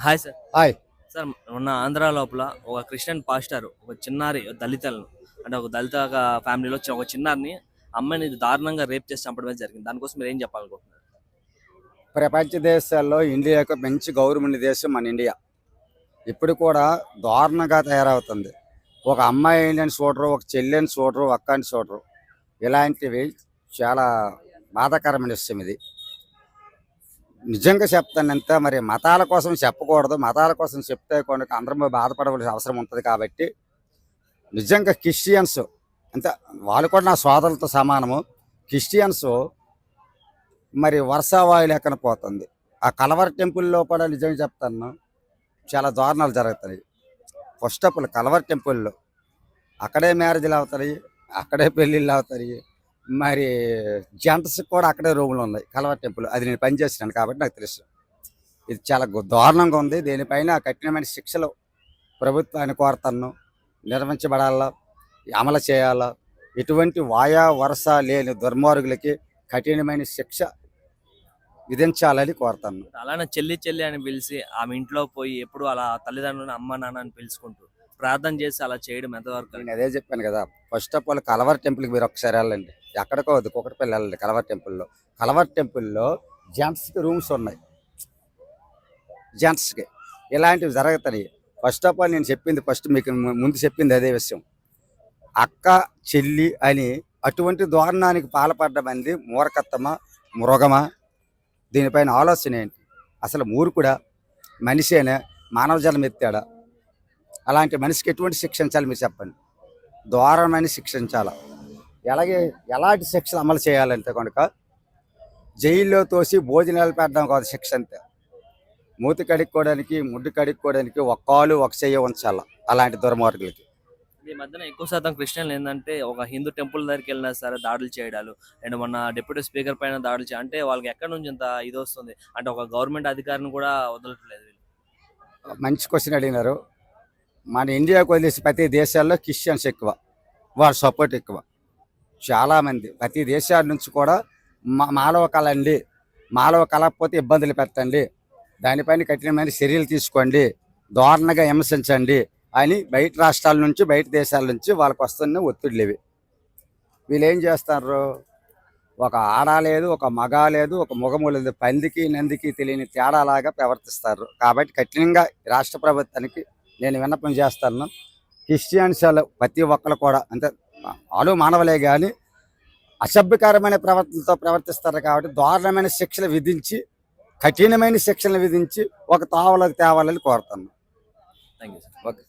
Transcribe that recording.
Hi sir. Hi. Sir మొన్న ఆంధ్ర లోపల ఒక క్రిస్టియన్ పాస్టర్ ఒక చిన్నారి దళితులను అంటే ఒక దళిత ఫ్యామిలీలో ఒక చిన్నారిని అమ్మాయిని దారుణంగా రేప్ చేసి చంపడమే జరిగింది. దానికోసం మీరు ఏం చెప్పాలనుకుంటున్నారు? ప్రపంచ దేశాల్లో ఇండియాకు మంచి గౌరవమైన దేశం మన ఇండియా. ఇప్పుడు కూడా దారుణంగా తయారవుతుంది. ఒక అమ్మాయి ఏంటని చూడరు, ఒక చెల్లెని చూడరు, అక్కని చూడరు. ఇలాంటివి చాలా బాధాకరమైన విషయం ఇది. నిజంగా చెప్తానంటే మరి మతాల కోసం చెప్పకూడదు. మతాల కోసం చెప్తే కొనుక అందరం బాధపడవలసిన అవసరం ఉంటుంది. కాబట్టి నిజంగా క్రిస్టియన్స్ అంటే వాళ్ళు కూడా నా సోదరులతో సమానము. క్రిస్టియన్స్ మరి వర్షావాయు లేకుండా పోతుంది. ఆ కలవర్ టెంపుల్లో కూడా నిజంగా చెప్తాను, చాలా దారుణాలు జరుగుతాయి. ఫస్ట్ ఆఫ్ ఆల్ కలవర్ టెంపుల్లో అక్కడే మ్యారేజ్లు అవుతాయి, అక్కడే పెళ్ళిళ్ళు అవుతాయి. మరి జంటస్కి కూడా అక్కడే రూములు ఉన్నాయి కలవర్ టెంపుల్. అది నేను పనిచేసినాను కాబట్టి నాకు తెలుసు. ఇది చాలా దారుణంగా ఉంది. దీనిపైన కఠినమైన శిక్షలు ప్రభుత్వాన్ని కోరతాను, నిర్వహించబడాలా, అమలు చేయాలా. ఎటువంటి వాయా వరస లేని దుర్మార్గులకి కఠినమైన శిక్ష విధించాలని కోరుతాను. అలానే చెల్లి చెల్లి అని పిలిచి ఆమె ఇంట్లో పోయి ఎప్పుడు అలా తల్లిదండ్రులను అమ్మ నాన్న అని పిలుచుకుంటూ ప్రార్థన చేసి అలా చేయడం ఎంతవరకు నేను అదే చెప్పాను కదా. ఫస్ట్ ఆఫ్ ఆల్ కలవర్ టెంపుల్కి మీరు ఒకసారి వెళ్ళండి. ఎక్కడికో వద్దు, కుక్కటిపల్లి వెళ్ళండి. కలవర్ టెంపుల్లో జెంట్స్కి రూమ్స్ ఉన్నాయి. జెంట్స్కి ఇలాంటివి జరుగుతాయి. ఫస్ట్ ఆఫ్ ఆల్ నేను చెప్పింది మీకు ముందు చెప్పింది అదే విషయం. అక్క చెల్లి అని అటువంటి దారుణానికి పాల్పడ్డ మంది మూర్ఖత్వమా, మృగమా? దీనిపైన ఆలోచన ఏంటి? అసలు మూర్ఖుడా, మనిషేనా, మానవ జన్మ ఎత్తాడా? అలాంటి మనిషికి ఎటువంటి శిక్షించాలి మీరు చెప్పండి. దారుణమైన శిక్షించాలి. ఎలాంటి శిక్షలు అమలు చేయాలంటే కనుక జైల్లో తోసి భోజనాలు పెట్టడం కాదు శిక్ష. అంతే. మూతి కడుక్కోవడానికి, ముడ్డు కడుక్కోవడానికి ఒక కాలు ఒక చెయ్యి ఉంచాలి అలాంటి దుర్మార్గులకి. ఈ మధ్యన ఎక్కువ శాతం క్రిస్టియన్లు ఏంటంటే ఒక హిందూ టెంపుల్ దగ్గరికి వెళ్ళినా సరే దాడులు చేయడాలు అండ్ మొన్న డిప్యూటీ స్పీకర్ పైన దాడులు అంటే వాళ్ళకి ఎక్కడి నుంచి ఇంత ఇది వస్తుంది అంటే ఒక గవర్నమెంట్ అధికారిని కూడా వదలట్లేదు వీళ్ళు. మంచి క్వశ్చన్ అడిగినారు. మన ఇండియాకు వదిలేసి ప్రతి దేశాల్లో క్రిస్టియన్స్ ఎక్కువ, వాళ్ళ సపోర్ట్ ఎక్కువ. చాలామంది ప్రతి దేశాల నుంచి కూడా మానవ కళ అండి, మానవ కలకపోతే ఇబ్బందులు పెట్టండి, దానిపైన కఠినమైన చర్యలు తీసుకోండి, దారుణంగా హింసించండి అని బయట రాష్ట్రాల నుంచి, బయట దేశాల నుంచి వాళ్ళకి వస్తున్న ఒత్తిడిలు ఇవి. వీళ్ళు ఏం చేస్తారు? ఒక ఆడ లేదు, ఒక మగ లేదు, ఒక మగము లేదు, పందికి నందికి తెలియని తేడాలాగా ప్రవర్తిస్తారు. కాబట్టి కఠినంగా రాష్ట్ర ప్రభుత్వానికి నేను విన్నపం చేస్తాను. క్రిస్టియన్స్ ప్రతి ఒక్కరు కూడా అంటే వాళ్ళు మానవులే కానీ అసభ్యకరమైన ప్రవర్తనతో ప్రవర్తిస్తారు. కాబట్టి దారుణమైన శిక్షలు విధించి, కఠినమైన శిక్షలు విధించి ఒక తావలకు తేవాలని కోరుతాను. Thank you sir. ఓకే.